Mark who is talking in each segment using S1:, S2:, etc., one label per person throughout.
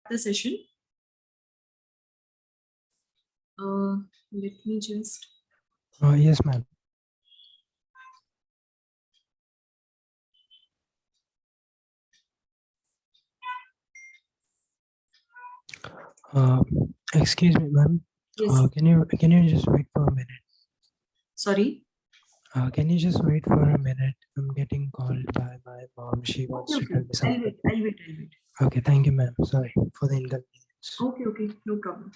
S1: the session. Let me just.
S2: Yes, ma'am. Excuse me, ma'am.
S1: Yes.
S2: Can you just wait for a minute?
S1: Sorry.
S2: Can you just wait for a minute? I'm getting called by my mom. She wants to tell me something.
S1: I'll wait.
S2: Okay, thank you, ma'am. Sorry for the inconvenience.
S1: Okay, no problem.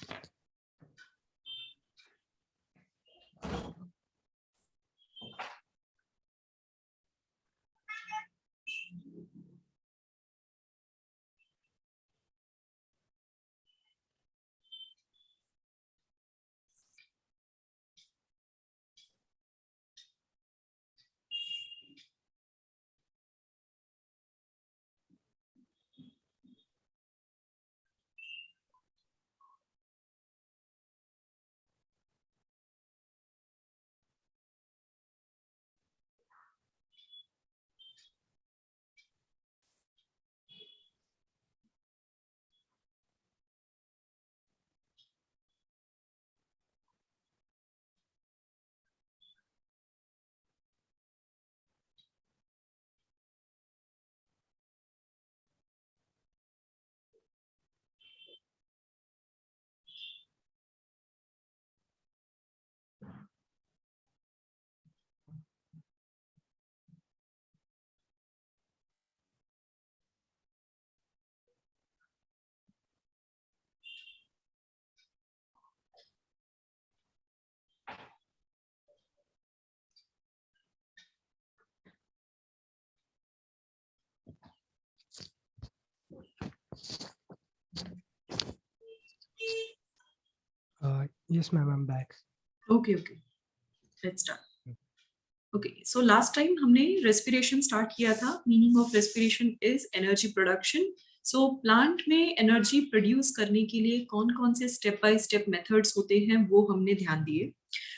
S2: Yes, ma'am. I'm back.
S1: Okay. Let's start. Okay, so last time हमने respiration start किया था. Meaning of respiration is energy production. So plant में energy produce करने के लिए कौन-कौन से step by step methods होते हैं वो हमने ध्यान दिए.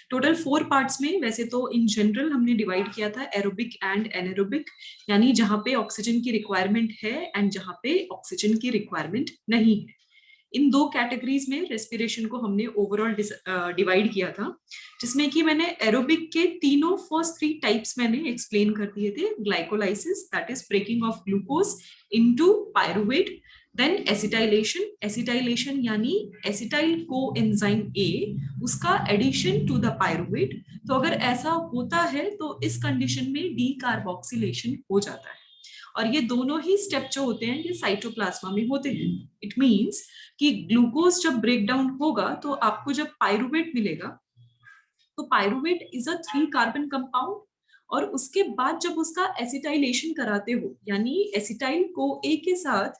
S1: टोटल 4 पार्ट्स में वैसे तो इन जनरल हमने डिवाइड किया था एरोबिक एंड एनारोबिक, यानी जहां पे ऑक्सीजन की रिक्वायरमेंट है एंड जहां पे ऑक्सीजन की रिक्वायरमेंट नहीं है. इन 2 कैटेगरीज में रेस्पिरेशन को हमने ओवरऑल डिवाइड किया था, जिसमें कि मैंने एरोबिक के तीनों फर्स्ट 3 टाइप्स मैंने एक्सप्लेन कर दिए थे. Glycolysis, that is breaking of glucose into pyruvate. Then acetylation यानी एसिटाइल कोएंजाइम ए, उसका एडिशन टू द पायरुवेट. तो अगर ऐसा होता है तो इस कंडीशन में डीकार्बोक्सिलेशन हो जाता है. और ये दोनों ही स्टेप जो होते हैं ये साइटोप्लाज्मा में होते हैं. इट मींस कि ग्लूकोज जब ब्रेक डाउन होगा तो आपको जब पायरुवेट मिलेगा, तो pyruvate is a 3 carbon compound, और उसके बाद जब उसका एसिटाइलेशन कराते हो यानी एसिटाइल को ए के साथ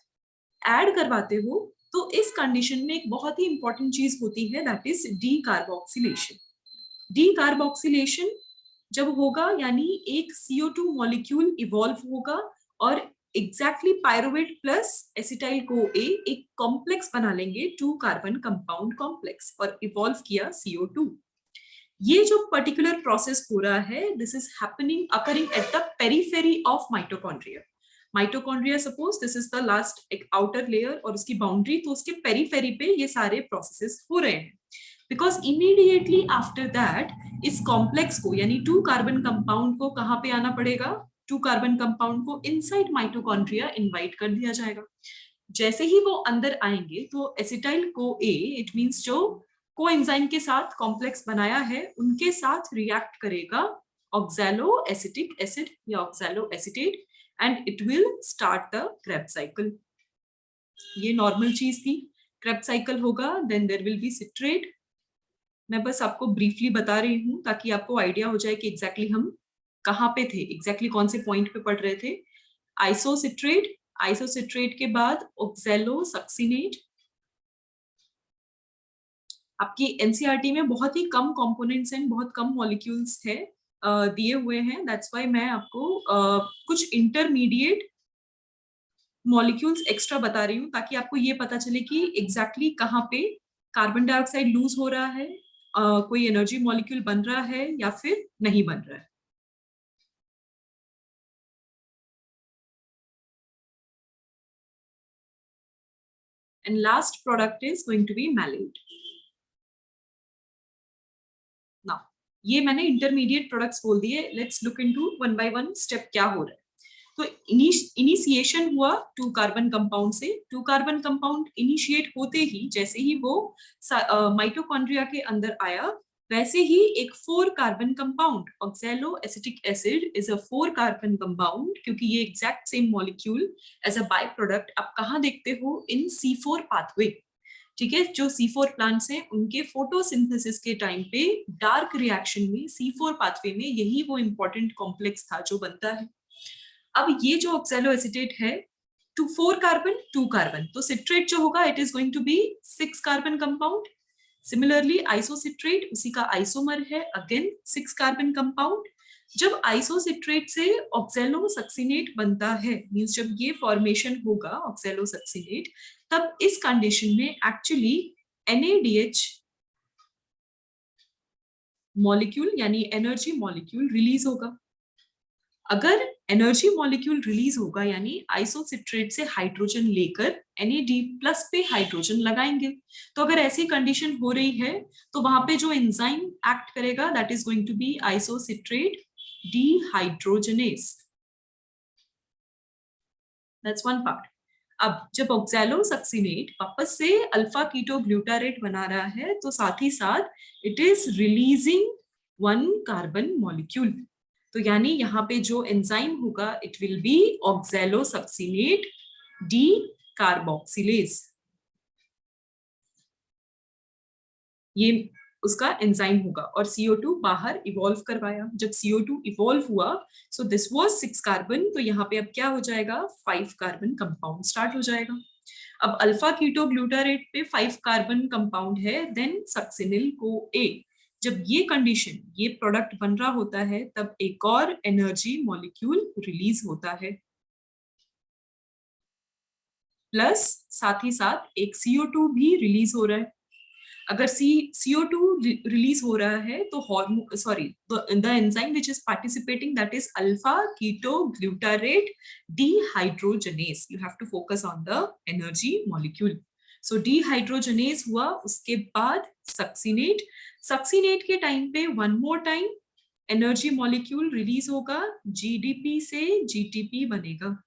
S1: ऐड करवाते हो, तो इस कंडीशन में एक बहुत ही इंपॉर्टेंट चीज होती है, दैट इज डीकार्बोक्सिलेशन. डीकार्बोक्सिलेशन जब होगा यानी एक CO2 मॉलिक्यूल इवॉल्व होगा और exactly pyruvate plus acetyl co ए एक कॉम्प्लेक्स बना लेंगे, 2 कार्बन कंपाउंड कॉम्प्लेक्स, और इवॉल्व किया CO2. ये जो पर्टिकुलर प्रोसेस हो रहा है, this is happening occurring at the periphery of mitochondria. Mitochondria suppose this is the last एक आउटर लेयर और उसकी बाउंड्री, तो उसके पेरिफेरी पे ये सारे प्रोसेसेस हो रहे हैं. बिकॉज इमीडिएटली आफ्टर दैट इस कॉम्प्लेक्स को यानी 2 कार्बन कंपाउंड को कहां पे आना पड़ेगा, 2 कार्बन कंपाउंड को इनसाइड माइटोकॉन्ड्रिया इनवाइट कर दिया जाएगा. जैसे ही वो अंदर आएंगे तो acetyl co A, it means जो कोएंजाइम के साथ कॉम्प्लेक्स बनाया है उनके साथ रिएक्ट करेगा ऑक्सैलो एसिटिक एसिड या oxaloacetate, and it will start the Krebs cycle. ये नॉर्मल चीज थी. क्रेब्स साइकिल होगा, then there will be citrate. मैं बस आपको ब्रीफली बता रही हूँ ताकि आपको आइडिया हो जाए कि एग्जैक्टली हम कहाँ पे थे, एग्जैक्टली कौन से पॉइंट पे पढ़ रहे थे. आइसोसिट्रेट के बाद ऑक्सैलो सक्सिनेट. आपकी एनसीईआरटी में बहुत ही कम कंपोनेंट्स एंड बहुत कम मॉलिक्यूल्स है दिए हुए हैं. दैट्स व्हाई मैं आपको कुछ इंटरमीडिएट मॉलिक्यूल्स एक्स्ट्रा बता रही हूँ ताकि आपको ये पता चले कि एग्जैक्टली कहाँ पे कार्बन डाइऑक्साइड लूज हो रहा है, कोई एनर्जी मॉलिक्यूल बन रहा है या फिर नहीं बन रहा है. and last product is going to be malate. Now ये मैंने इंटरमीडिएट प्रोडक्ट्स बोल दिए. Let's look into one by one step क्या हो रहा है. तो इनिशिएशन हुआ 2 कार्बन कंपाउंड से. 2 कार्बन कंपाउंड इनिशिएट होते ही, जैसे ही वो माइटोकॉन्ड्रिया के अंदर आया, वैसे ही एक 4 carbon compound oxaloacetic acid is a 4 carbon compound, क्योंकि ये exact same molecule as a byproduct आप कहाँ देखते हो, इन C4 पाथवे. ठीक है, जो C4 प्लांट्स हैं उनके फोटोसिंथेसिस के टाइम पे डार्क रिएक्शन में C4 पाथवे में यही वो इंपॉर्टेंट कॉम्प्लेक्स था जो बनता है. अब ये जो ऑक्सैलो एसिटेट है 4 कार्बन 2 कार्बन, तो सिट्रेट जो होगा it is going to be 6 carbon compound. Similarly isocitrate उसी का आइसोमर है, अगेन 6 कार्बन कंपाउंड. जब आइसोसिट्रेट से ऑक्सैलो सक्सिनेट बनता है, मींस जब ये फॉर्मेशन होगा ऑक्सैलो सक्सिनेट, तब इस कंडीशन में एक्चुअली NADH मॉलिक्यूल यानी एनर्जी मॉलिक्यूल रिलीज होगा. अगर एनर्जी मॉलिक्यूल रिलीज होगा यानी आइसोसिट्रेट से हाइड्रोजन लेकर NAD+ पे हाइड्रोजन लगाएंगे. तो अगर ऐसी कंडीशन हो रही है तो वहां पे जो एंजाइम एक्ट करेगा that is going to be isocitrate dehydrogenase. That's one part. अब जब ऑक्सैलो सक्सिनेट वापस से अल्फा कीटो ग्लूटारेट बना रहा है, तो साथ ही साथ it is releasing 1 carbon molecule. तो यानी यहाँ पे जो एंजाइम होगा it will be oxalo succinate D carboxylase. ये उसका एंजाइम होगा. और CO2 बाहर इवॉल्व करवाया. जब CO2 इवॉल्व हुआ, सो दिस वाज 6 कार्बन, तो यहाँ पे अब क्या हो जाएगा, 5 कार्बन कंपाउंड स्टार्ट हो जाएगा. अब अल्फा कीटो ग्लूटारेट पे 5 कार्बन कंपाउंड है, देन सक्सिनिल को A. जब ये कंडीशन, ये प्रोडक्ट बन रहा होता है, तब एक और एनर्जी मॉलिक्यूल रिलीज होता है, प्लस साथ ही साथ एक CO2 भी रिलीज हो रहा है. अगर CO2 रिलीज हो रहा है तो hormone, sorry, the enzyme which is participating that is alpha keto glutarate dehydrogenase. You have to focus on the energy molecule. So dehydrogenase हुआ, उसके बाद सक्सिनेट. सक्सिनेट के टाइम पे one more time energy molecule release होगा, GDP से GTP बनेगा.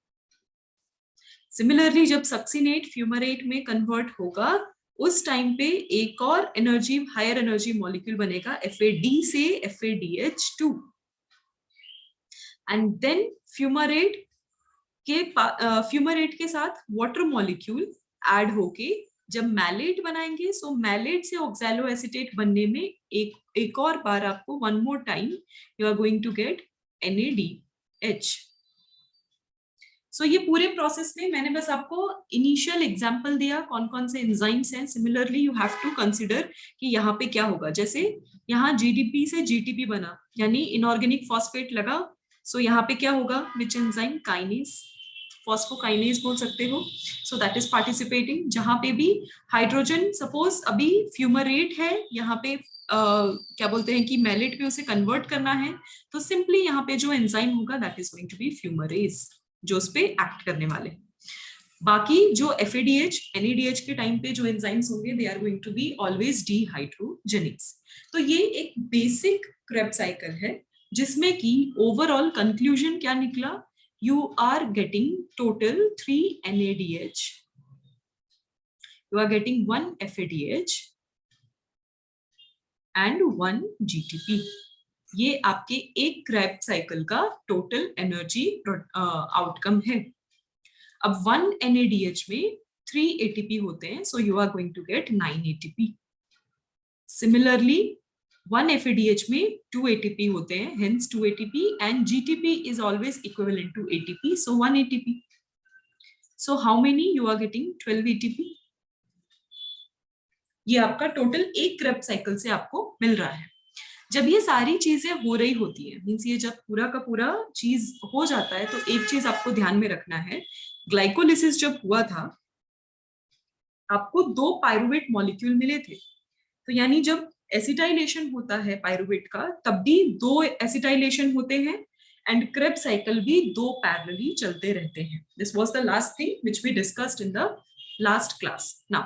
S1: Similarly जब succinate fumarate में कन्वर्ट होगा, उस टाइम पे एक और एनर्जी, हायर एनर्जी मॉलिक्यूल बनेगा FAD से FADH2. एंड देन फ्यूमरेट के साथ वाटर मॉलिक्यूल ऐड होके जब मैलेट बनाएंगे, सो मैलेट से ऑक्सैलो एसिटेट बनने में एक और बार आपको one more time you are going to get NADH. So ये पूरे प्रोसेस में मैंने बस आपको इनिशियल एग्जांपल दिया कौन कौन से एंजाइम्स हैं. Similarly you have to consider कि यहाँ पे क्या होगा. जैसे यहाँ GDP से GTP बना यानी इनऑर्गेनिक फॉस्फेट लगा, सो यहाँ पे क्या होगा, विच एंजाइम, काइनेज, फॉस्फोकाइनेज बोल सकते हो. सो दैट इज पार्टिसिपेटिंग. जहाँ पे भी हाइड्रोजन, सपोज अभी फ्यूमरेट है, यहाँ पे क्या बोलते हैं कि मैलेट पे उसे कन्वर्ट करना है, तो सिंपली यहाँ पे जो एंजाइम होगा that is going to be fumarase, जो उस पे एक्ट करने वाले. बाकी जो FADH NADH के टाइम पे जो एंजाइम्स होंगे they are going to be always dehydrogenase. तो ये एक बेसिक क्रेब साइकिल है जिसमें कि ओवरऑल कंक्लूजन क्या निकला, you are getting total 3 NADH, you are getting 1 FADH and 1 GTP. ये आपके एक क्रैब साइकिल का टोटल एनर्जी आउटकम है. अब 1 NADH में 3 ATP होते हैं, so you are going to get 9 ATP. Similarly 1 FADH में 2 ATP होते हैं, hence 2 ATP, and GTP is always equivalent to ATP, so 1 ATP. So how many you are getting? 12 ATP. ये आपका टोटल एक Krebs cycle से आपको मिल रहा है. जब ये सारी चीजें हो रही होती है, मीन्स ये जब पूरा का पूरा चीज हो जाता है, तो एक चीज आपको ध्यान में रखना है, ग्लाइकोलिसिस जब हुआ था आपको 2 पायरुवेट मॉलिक्यूल मिले थे. तो यानी जब एसिटाइलेशन होता है पायरुवेट का, तब भी 2 एसिटाइलेशन होते हैं एंड क्रेब साइकिल भी 2 पैरेलली चलते रहते हैं. This was the last thing which we discussed in the last class now.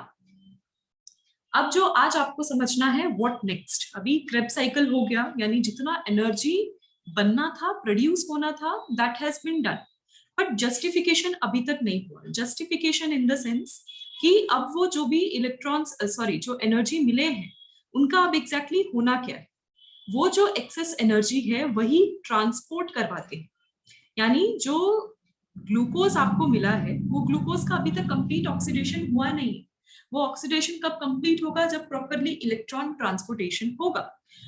S1: अब जो आज आपको समझना है व्हाट नेक्स्ट। अभी क्रेब्स साइकिल हो गया, यानी जितना एनर्जी बनना था, प्रोड्यूस होना था, that has been done, but justification अभी तक नहीं हुआ। जस्टिफिकेशन इन द सेंस कि अब वो जो भी इलेक्ट्रॉन्स जो एनर्जी मिले हैं उनका अब एग्जैक्टली होना क्या है। वो जो एक्सेस एनर्जी है वही ट्रांसपोर्ट करवाते हैं, यानी जो ग्लूकोज आपको मिला है वो ग्लूकोज का अभी तक कंप्लीट ऑक्सीडेशन हुआ नहीं है। वो ऑक्सीडेशन कब कंप्लीट होगा, जब प्रॉपरली इलेक्ट्रॉन ट्रांसपोर्टेशन होगा।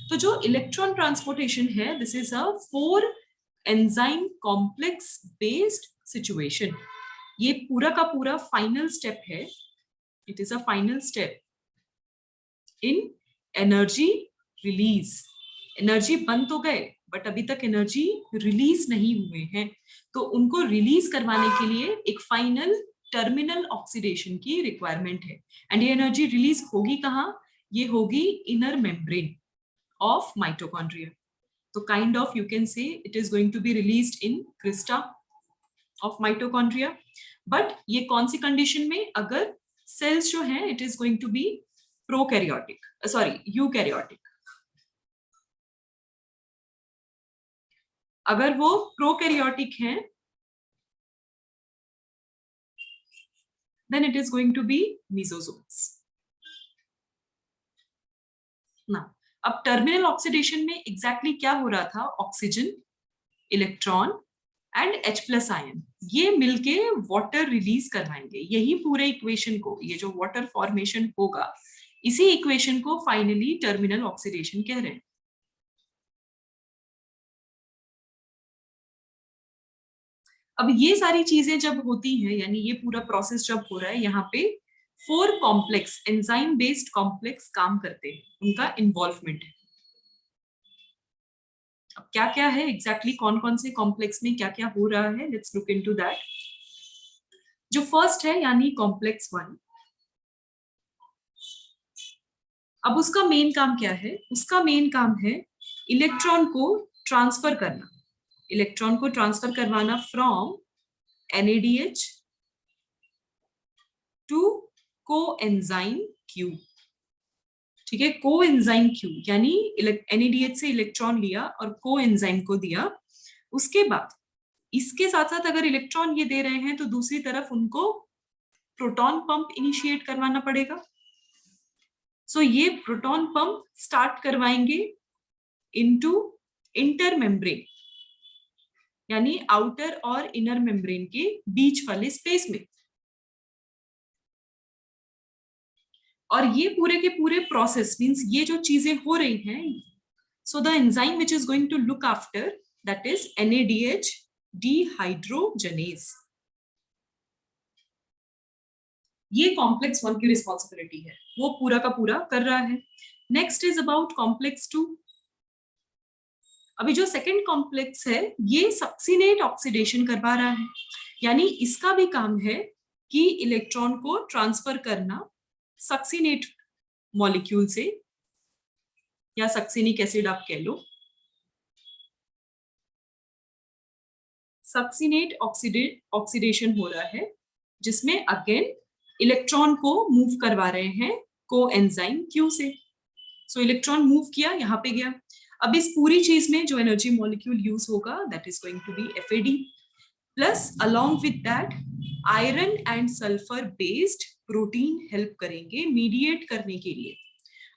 S1: तो जो इलेक्ट्रॉन ट्रांसपोर्टेशन है, this is a 4 enzyme complex based situation. ये पूरा का पूरा फाइनल स्टेप है। It is a final step in energy release. Energy बन तो गए बट अभी तक एनर्जी रिलीज नहीं हुए हैं, तो उनको रिलीज करवाने के लिए एक फाइनल टर्मिनल ऑक्सीडेशन की रिक्वायरमेंट है। एंड ये एनर्जी रिलीज होगी कहाँ? ये होगी इनर मेम्ब्रेन ऑफ माइटोकॉन्ड्रिया। तो kind of you can say it is going to be released in crista of mitochondria. But ये कौन सी कंडीशन में? अगर सेल्स जो है it is going to be prokaryotic, eukaryotic. अगर वो प्रोकैरियोटिक हैं then it is going to be mesosomes. ना अब टर्मिनल ऑक्सीडेशन में एग्जैक्टली क्या हो रहा था? Oxygen, electron and H+ ion ये मिलके वाटर रिलीज करवाएंगे। यही पूरे इक्वेशन को, ये जो वाटर फॉर्मेशन होगा, इसी इक्वेशन को फाइनली टर्मिनल ऑक्सीडेशन कह रहे हैं। अब ये सारी चीजें जब होती हैं, यानी ये पूरा प्रोसेस जब हो रहा है, यहाँ पे 4 कॉम्प्लेक्स एंजाइम बेस्ड कॉम्प्लेक्स काम करते हैं, उनका इन्वॉल्वमेंट है। अब क्या क्या है एग्जैक्टली, कौन कौन से कॉम्प्लेक्स में क्या क्या हो रहा है, लेट्स लुक इनटू दैट। जो फर्स्ट है यानी कॉम्प्लेक्स 1, अब उसका मेन काम क्या है? उसका मेन काम है इलेक्ट्रॉन को ट्रांसफर करना, इलेक्ट्रॉन को ट्रांसफर करवाना from NADH to coenzyme Q। ठीक है, कोएंजाइम Q यानी NADH से इलेक्ट्रॉन लिया और कोएंजाइम को दिया। उसके बाद इसके साथ साथ अगर इलेक्ट्रॉन ये दे रहे हैं तो दूसरी तरफ उनको प्रोटॉन पंप इनिशिएट करवाना पड़ेगा। सो ये प्रोटॉन पंप स्टार्ट करवाएंगे इनटू इंटर मेम्ब्रेन, यानी आउटर और इनर मेम्ब्रेन के बीच वाले स्पेस में। और ये पूरे के पूरे प्रोसेस मींस ये जो चीजें हो रही हैं, so the enzyme which is going to look after that is NADH dehydrogenase. ये कॉम्प्लेक्स 1 की रिस्पॉन्सिबिलिटी है, वो पूरा का पूरा कर रहा है। Next is about complex 2। अभी जो सेकंड कॉम्प्लेक्स है ये सक्सिनेट ऑक्सीडेशन करवा रहा है, यानी इसका भी काम है कि इलेक्ट्रॉन को ट्रांसफर करना सक्सिनेट मॉलिक्यूल से, या सक्सिनिक एसिड आप कह लो। सक्सिनेट ऑक्सीडेशन हो रहा है जिसमें अगेन इलेक्ट्रॉन को मूव करवा रहे हैं कोएंजाइम Q से। सो इलेक्ट्रॉन मूव किया, यहाँ पे गया। अब इस पूरी चीज में जो एनर्जी मॉलिक्यूल यूज होगा that is going to be FAD, plus along with that iron and sulphur based protein help करेंगे मीडिएट करने के लिए।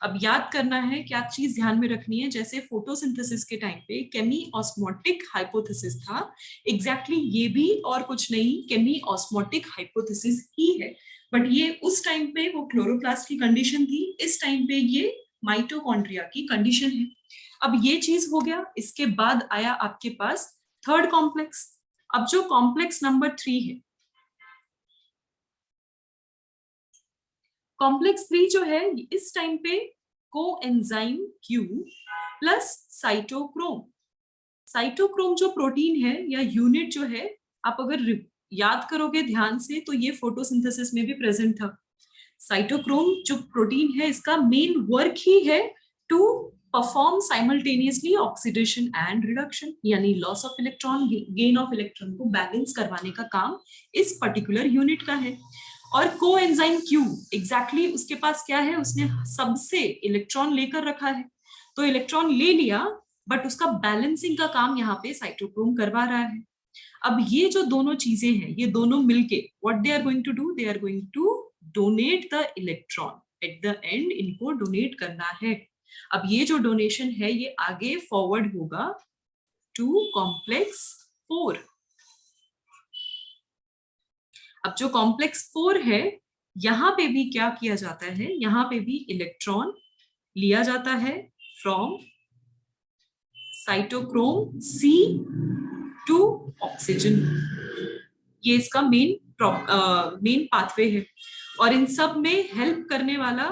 S1: अब याद करना है क्या चीज ध्यान में रखनी है, जैसे फोटोसिंथेसिस के टाइम पे केमी ऑस्मोटिक हाइपोथेसिस था, एग्जैक्टली ये भी और कुछ नहीं केमी ऑस्मोटिक हाइपोथेसिस ही है। बट ये उस टाइम पे वो क्लोरोप्लास्ट की कंडीशन थी, इस टाइम पे ये माइटोकॉन्ड्रिया की कंडीशन है। अब ये चीज हो गया, इसके बाद आया आपके पास थर्ड कॉम्प्लेक्स। अब जो कॉम्प्लेक्स नंबर 3 है, कॉम्प्लेक्स 3 जो है इस टाइम पे coenzyme Q plus cytochrome. Cytochrome जो प्रोटीन है या यूनिट जो है, आप अगर याद करोगे ध्यान से तो ये फोटोसिंथेसिस में भी प्रेजेंट था। साइटोक्रोम जो प्रोटीन है इसका मेन वर्क ही है to perform simultaneously oxidation and reduction, यानी loss of electron gain of electron को बैलेंस करवाने का काम इस पर्टिकुलर यूनिट का है। और कोएंजाइम क्यू एग्जैक्टली उसके पास क्या है, उसने सबसे इलेक्ट्रॉन लेकर रखा है, तो इलेक्ट्रॉन ले लिया बट उसका बैलेंसिंग का काम यहाँ पे साइटोक्रोम करवा रहा है। अब ये जो दोनों चीजें हैं, ये दोनों मिलके what they are going to do, they are going to donate the electron, at the end इनको डोनेट करना है। अब ये जो डोनेशन है ये आगे फॉरवर्ड होगा टू कॉम्प्लेक्स 4। अब जो कॉम्प्लेक्स 4 है, यहां पे भी क्या किया जाता है, यहां पे भी इलेक्ट्रॉन लिया जाता है from cytochrome C to oxygen. ये इसका मेन पाथवे है। और इन सब में हेल्प करने वाला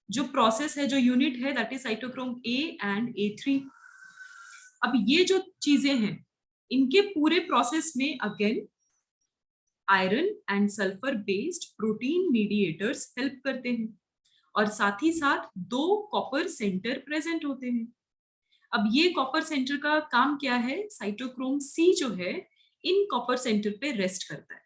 S1: जो प्रोसेस है, जो यूनिट है, that is cytochrome A and A3। अब ये जो चीजें हैं, इनके पूरे प्रोसेस में again iron and sulphur based protein mediators help करते हैं, और साथ ही साथ 2 कॉपर सेंटर प्रेजेंट होते हैं। अब ये कॉपर सेंटर का काम क्या है, साइटोक्रोम C जो है इन कॉपर सेंटर पे रेस्ट करता है।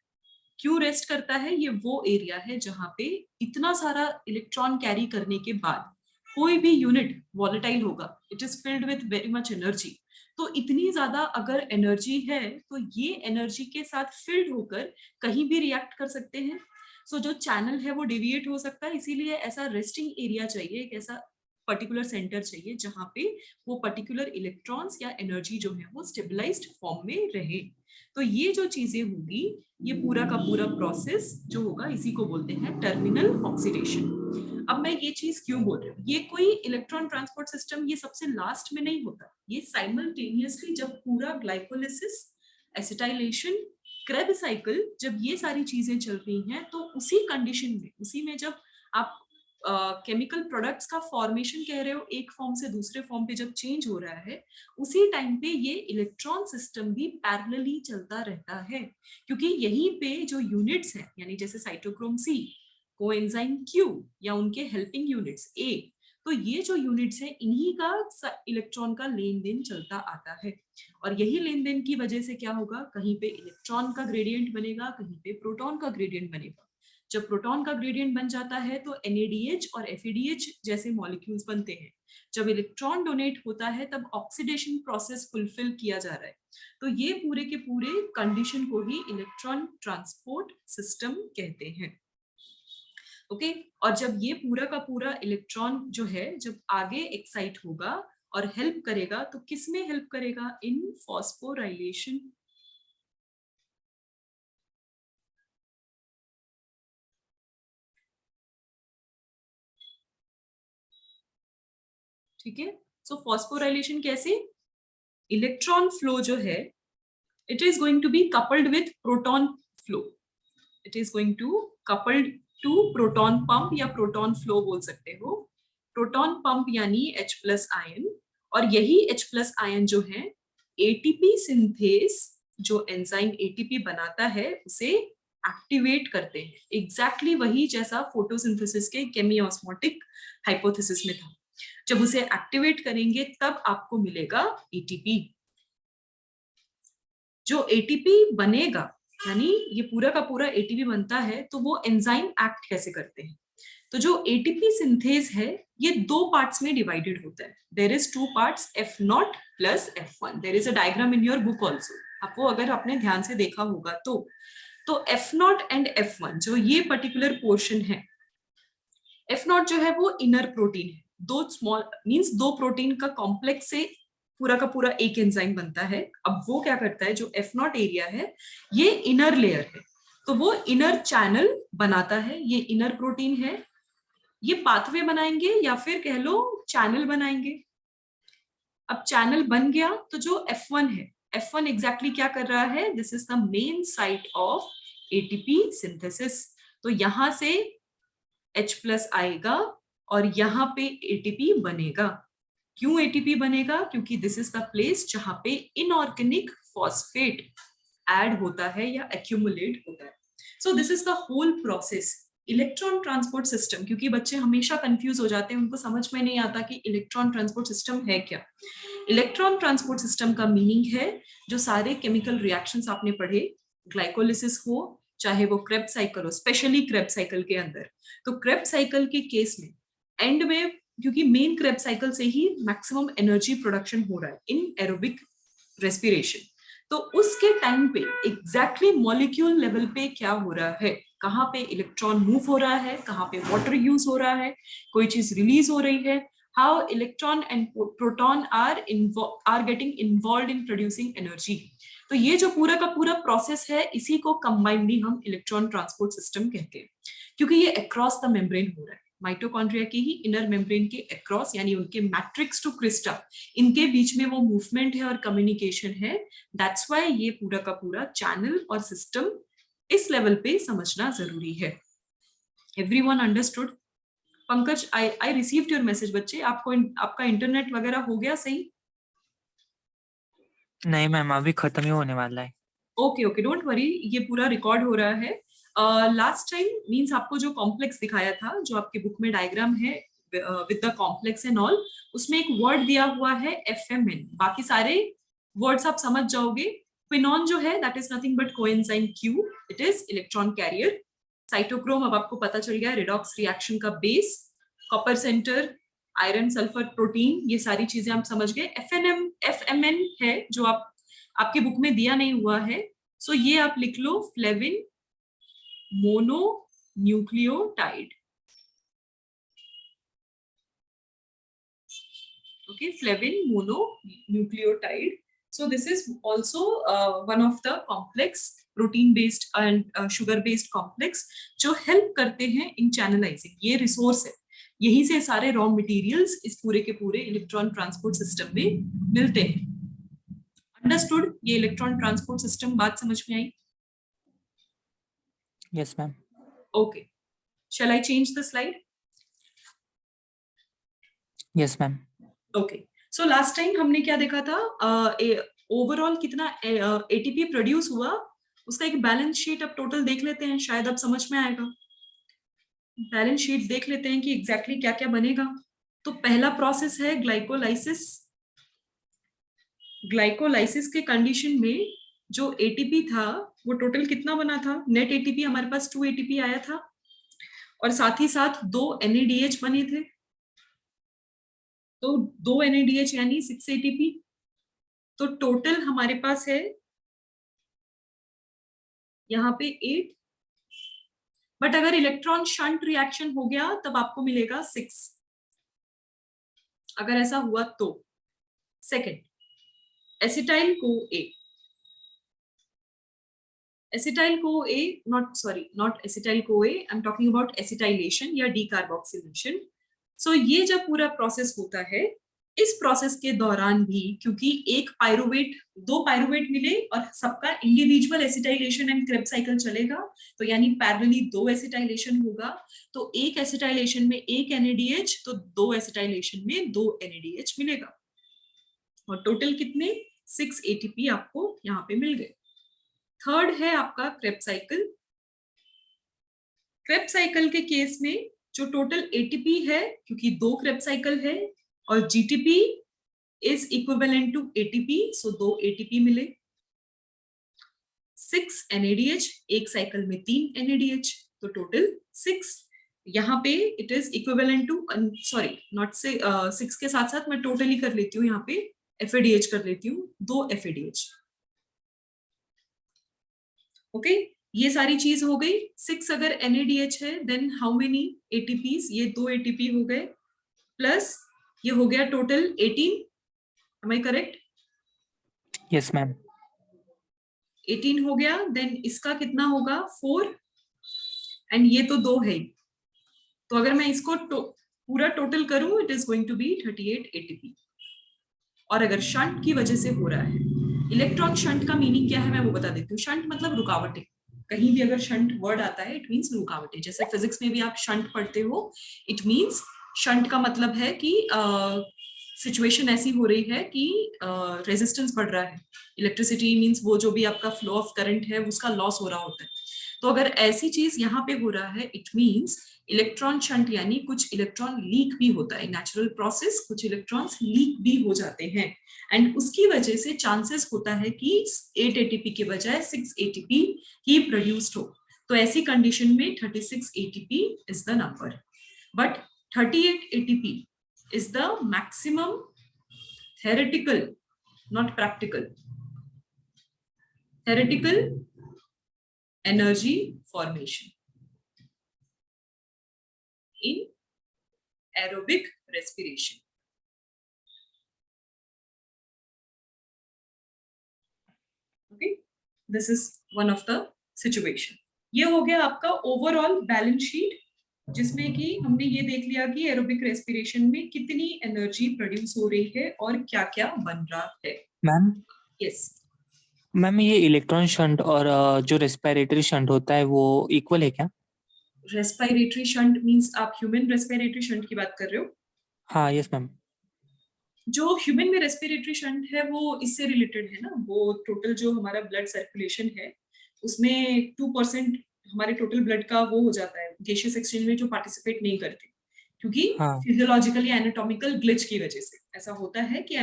S1: क्यों रेस्ट करता है, ये वो एरिया है जहां पे इतना सारा इलेक्ट्रॉन कैरी करने के बाद कोई भी यूनिट वॉलेटाइल होगा, it is filled with very much energy. तो इतनी ज्यादा अगर एनर्जी है तो ये एनर्जी के साथ फिल्ड होकर कहीं भी रिएक्ट कर सकते हैं। सो जो चैनल है वो डेविएट हो सकता है, इसीलिए ऐसा रेस्टिंग एरिया चाहिए, एक ऐसा पर्टिकुलर सेंटर चाहिए जहां पे वो पर्टिकुलर इलेक्ट्रॉन्स या एनर्जी जो है वो स्टेबलाइज्ड फॉर्म में रहे। तो ये जो चीजें होगी, ये पूरा का पूरा प्रोसेस जो होगा, इसी को बोलते हैं टर्मिनल ऑक्सीडेशन। अब मैं ये चीज क्यों बोल रही हूँ, ये कोई इलेक्ट्रॉन ट्रांसपोर्ट सिस्टम ये सबसे लास्ट में नहीं होता, ये साइमल्टेनियसली जब पूरा ग्लाइकोलिसिस, एसिटाइलेशन, क्रेब साइकिल, जब ये सारी चीजें चल रही हैं, तो उसी कंडीशन में, उसी में जब आप केमिकल प्रोडक्ट्स का फॉर्मेशन कह रहे हो, एक फॉर्म से दूसरे फॉर्म पे जब चेंज हो रहा है, उसी टाइम पे ये इलेक्ट्रॉन सिस्टम भी पैरेलली चलता रहता है। क्योंकि यहीं पे जो यूनिट्स हैं, यानी जैसे साइटोक्रोम C, कोएंजाइम Q या उनके हेल्पिंग यूनिट्स A, तो ये जो यूनिट्स हैं, इन्हीं का इलेक्ट्रॉन का लेन देन चलता आता है। और यही लेन देन की वजह से क्या होगा, कहीं पे इलेक्ट्रॉन का ग्रेडियंट बनेगा, कहीं पे प्रोटॉन का ग्रेडियंट बनेगा। जब प्रोटॉन का ग्रेडियंट बन जाता है तो NADH और FADH जैसे मॉलिक्यूल्स बनते हैं। जब इलेक्ट्रॉन डोनेट होता है तब ऑक्सीडेशन प्रोसेस फुलफिल किया जा रहा है। तो ये पूरे के पूरे कंडीशन को ही इलेक्ट्रॉन ट्रांसपोर्ट सिस्टम कहते हैं। ओके, और जब ये पूरा का पूरा इलेक्ट्रॉन जो है जब आगे एक्साइट होगा और हेल्प करेगा, तो किस में हेल्प करेगा, इन फॉस्फोराइलेशन। ठीक है, सो फॉस्फोराइलेशन कैसे, इलेक्ट्रॉन फ्लो जो है, it is going to be coupled with proton flow, it is going to coupled to proton pump या proton flow बोल सकते हो। proton pump यानी H+ आयन, और यही H+ आयन जो है ATP सिंथेस, जो एंजाइम ATP बनाता है, उसे एक्टिवेट करते हैं। एग्जैक्टली वही जैसा फोटोसिंथेसिस के केमियोस्मोटिक हाइपोथेसिस में था। जब उसे एक्टिवेट करेंगे तब आपको मिलेगा ATP। जो ATP बनेगा, यानी ये पूरा का पूरा ATP बनता है, तो वो एंजाइम एक्ट कैसे करते हैं, तो जो ATP सिंथेज है ये 2 पार्ट्स में डिवाइडेड होता है। There is 2 parts, F0 plus F1। There is a diagram in your book also, आपको अगर आपने ध्यान से देखा होगा तो F0 एंड F1 जो ये पर्टिकुलर पोर्शन है, F0 जो है वो इनर प्रोटीन है, 2 स्मॉल मींस 2 प्रोटीन का कॉम्प्लेक्स से पूरा का पूरा एक एंजाइम बनता है। अब वो क्या करता है, जो F0 एरिया है ये इनर लेयर है, तो वो इनर चैनल बनाता है। ये इनर प्रोटीन है, ये पाथवे बनाएंगे या फिर कह लो चैनल बनाएंगे। अब चैनल बन गया तो जो F1 है, F1 एग्जैक्टली क्या कर रहा है, this is the main site of ATP synthesis. तो यहां से H+ आएगा और यहाँ पे ATP बनेगा। क्यों ATP बनेगा, क्योंकि दिस इज द प्लेस जहां पे इनऑर्गेनिक फॉस्फेट ऐड होता है या एक्यूमुलेट होता है। So this is the whole process electron transport system. क्योंकि बच्चे हमेशा कंफ्यूज हो जाते हैं, उनको समझ में नहीं आता कि इलेक्ट्रॉन ट्रांसपोर्ट सिस्टम है क्या। इलेक्ट्रॉन ट्रांसपोर्ट सिस्टम का मीनिंग है जो सारे केमिकल रिएक्शंस आपने पढ़े, ग्लाइकोलिसिस हो चाहे वो क्रेब्स साइकिल हो, स्पेशली क्रेब्स साइकिल के अंदर। तो क्रेब्स साइकिल के केस में एंड में, क्योंकि मेन क्रेब्स साइकिल से ही मैक्सिमम एनर्जी प्रोडक्शन हो रहा है इन एरोबिक रेस्पिरेशन, तो उसके टाइम पे एग्जैक्टली मॉलिक्यूल लेवल पे क्या हो रहा है, कहाँ पे इलेक्ट्रॉन मूव हो रहा है, कहाँ पे वाटर यूज हो रहा है, कोई चीज रिलीज हो रही है, how electron and proton are getting involve in producing energy. तो ये जो पूरा का पूरा प्रोसेस है, इसी को कंबाइंडली हम इलेक्ट्रॉन ट्रांसपोर्ट सिस्टम कहते हैं, क्योंकि ये अक्रॉस द मेम्ब्रेन हो रहा है, माइटोकॉन्ड्रिया के ही इनर मेम्ब्रेन के अक्रॉस, यानी उनके मैट्रिक्स टू क्रिस्टा, इनके बीच में वो मूवमेंट है और कम्युनिकेशन है। दैट्स वाई ये पूरा का पूरा चैनल और सिस्टम इस लेवल पे समझना जरूरी है। Everyone understood? Pankaj, I received your message बच्चे, आपको आपका इंटरनेट वगैरह हो गया सही?
S3: नहीं मैम, अभी खत्म ही होने वाला है।
S1: ओके ओके, डोंट वरी, ये पूरा रिकॉर्ड हो रहा है। लास्ट टाइम मींस आपको जो कॉम्प्लेक्स दिखाया था, जो आपकी बुक में डायग्राम है with the complex and all, उसमें एक वर्ड दिया हुआ है FMN, बाकी सारे वर्ड्स आप समझ जाओगे। क्विनॉन जो है that is nothing but coenzyme Q, it is electron carrier. Cytochrome अब आपको पता चल गया, रिडॉक्स रिएक्शन का base. Copper centre, iron sulphur protein, ये सारी चीजें आप समझ गए। FMN है जो आपकी बुक में दिया नहीं हुआ है, सो ये आप लिख लो, flavin mononucleotide. Okay, flavin mononucleotide. So this is also one of the complex protein based and sugar based complex जो help करते हैं in channelizing। ये resource है, यहीं से सारे raw materials इस पूरे के पूरे इलेक्ट्रॉन ट्रांसपोर्ट सिस्टम में मिलते हैं। अंडरस्टूड? ये इलेक्ट्रॉन ट्रांसपोर्ट सिस्टम बात समझ में आई?
S3: Yes ma'am.
S1: Okay, shall I change the slide?
S3: Yes ma'am.
S1: Okay, so last time हमने क्या देखा था, ओवरऑल कितना एटीपी प्रोड्यूस हुआ, उसका एक बैलेंस शीट अब टोटल देख लेते हैं, शायद अब समझ में आएगा। बैलेंस शीट देख लेते हैं कि एग्जैक्टली क्या क्या बनेगा। तो पहला प्रोसेस है ग्लाइकोलाइसिस। ग्लाइकोलाइसिस के कंडीशन में जो एटीपी था वो टोटल कितना बना था, नेट एटीपी हमारे पास 2 एटीपी आया था, और साथ ही साथ 2 NADH बने थे, तो 2 NADH यानी 6 ATP। तो टोटल हमारे पास है यहाँ पे 8, बट अगर इलेक्ट्रॉन शंट रिएक्शन हो गया तब आपको मिलेगा 6, अगर ऐसा हुआ तो। Second, acetyl co A, acetyl co A, not acetyl co A, I am talking about acetylation या डीकार्बोक्सिलेशन। सो ये जब पूरा प्रोसेस होता है, इस प्रोसेस के दौरान भी क्योंकि एक पायरुवेट, 2 पायरुवेट मिले और सबका individual acetylation and Krebs cycle चलेगा, तो यानी पैरेलली 2 एसिटाइलेशन होगा, तो एक एसिटाइलेशन में 1 NADH, तो 2 एसिटाइलेशन में 2 NADH मिलेगा, और टोटल कितने, 6 ATP आपको यहाँ पे मिल गए। थर्ड है आपका क्रेब्स साइकिल। क्रेब्स साइकिल के केस में जो टोटल ATP है, क्योंकि 2 क्रेब्स साइकिल है और GTP is equivalent to ATP, so 2 ATP मिले। 6 NADH, एक साइकिल में 3 NADH, तो टोटल 6। यहाँ पे it is equivalent to, sorry not say 6 के साथ साथ मैं टोटली कर लेती हूँ, यहाँ पे FADH कर लेती हूँ, 2 FADH। ओके, ये सारी चीज हो गई। 6 अगर NADH है देन हाउ मेनी ATPs, ये 2 ATP हो गए, प्लस ये हो गया total 18। Am I correct?
S3: Yes ma'am.
S1: 18 हो गया, देन इसका कितना होगा 4, एंड ये तो 2 है, तो अगर मैं इसको पूरा टोटल करूं it is going to be 38 ATP। और अगर शंट की वजह से हो रहा है, इलेक्ट्रॉन शंट का मीनिंग क्या है मैं वो बता देती हूँ। शंट मतलब रुकावटें, कहीं भी अगर शंट वर्ड आता है इट मीन्स रुकावटें। जैसे फिजिक्स में भी आप शंट पढ़ते हो, इट मीन्स शंट का मतलब है कि सिचुएशन ऐसी हो रही है कि रेजिस्टेंस बढ़ रहा है, इलेक्ट्रिसिटी मीन्स वो जो भी आपका फ्लो ऑफ करंट है उसका लॉस हो रहा होता है। तो अगर ऐसी चीज यहाँ पे हो रहा है इट मीन्स इलेक्ट्रॉन शंट, यानी कुछ इलेक्ट्रॉन लीक भी होता है, नेचुरल प्रोसेस, कुछ इलेक्ट्रॉन्स लीक भी हो जाते हैं, एंड उसकी वजह से चांसेस होता है कि 8 ATP के बजाय 6 ATP ही प्रोड्यूस्ड हो। तो ऐसी कंडीशन में 36 ATP is the number, but 38 ATP is the maximum theoretical, not practical, theoretical energy formation in aerobic respiration. Okay, this is one of the situation. ये हो गया आपका ओवरऑल बैलेंस शीट, जिसमें कि हमने ये देख लिया कि एरोबिक रेस्पिरेशन में कितनी एनर्जी प्रोड्यूस हो रही है और क्या क्या बन रहा है.
S3: मैम
S1: यस,
S3: मैम ये इलेक्ट्रॉन शंट और जो रेस्पिरेटरी शंट होता है वो इक्वल है क्या?
S1: रेस्पिरेटरी शंट मींस आप ह्यूमन रेस्पिरेटरी शंट की बात कर रहे हो?
S3: हाँ यस मैम.
S1: जो ह्यूमन में रेस्पिरेटरी शंट है वो इससे रिलेटेड है ना, वो टोटल जो हमारा ब्लड सर्कुलेशन है उसमें 2% हमारे टोटल ब्लड का वो हो जाता है गैसियस एक्सचेंज में, जो पार्टिसिपेट नहीं करते, क्योंकि
S3: हाँ.
S1: फिजियोलॉजिकली एनाटॉमिकल ग्लिच की वजह से ऐसा होता है कि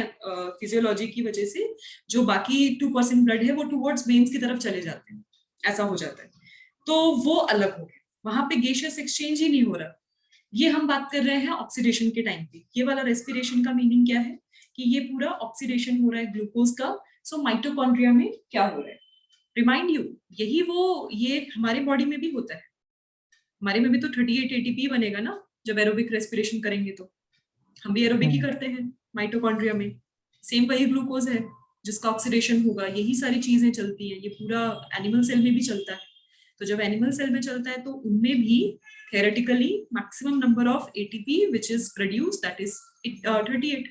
S1: फिजियोलॉजी की वजह से जो बाकी 2% ब्लड है वो टुवर्ड्स वेन्स की तरफ चले जाते हैं, ऐसा हो जाता है. तो वो अलग हो गया, वहां पे गैसियस एक्सचेंज ही नहीं हो रहा. ये हम बात कर रहे हैं ऑक्सीडेशन के टाइम पे. ये वाला रेस्पिरेशन का मीनिंग क्या है कि ये पूरा ऑक्सीडेशन हो रहा है ग्लूकोज का. सो माइटोकॉन्ड्रिया में क्या हो रहा है, रिमाइंड यू, यही वो ये हमारे बॉडी में भी होता है. हमारे में भी तो 38 ATP बनेगा ना जब एरोबिक रेस्पिरेशन करेंगे, तो हम भी एरोबिक ही करते हैं माइटोकॉन्ड्रिया में. सेम वही ग्लूकोज है जिसका ऑक्सीडेशन होगा, यही सारी चीजें चलती हैं. ये पूरा एनिमल सेल में भी चलता है. तो जब एनिमल सेल में चलता है तो उनमें भी theoretically maximum number of ATP which is produced, that is 38.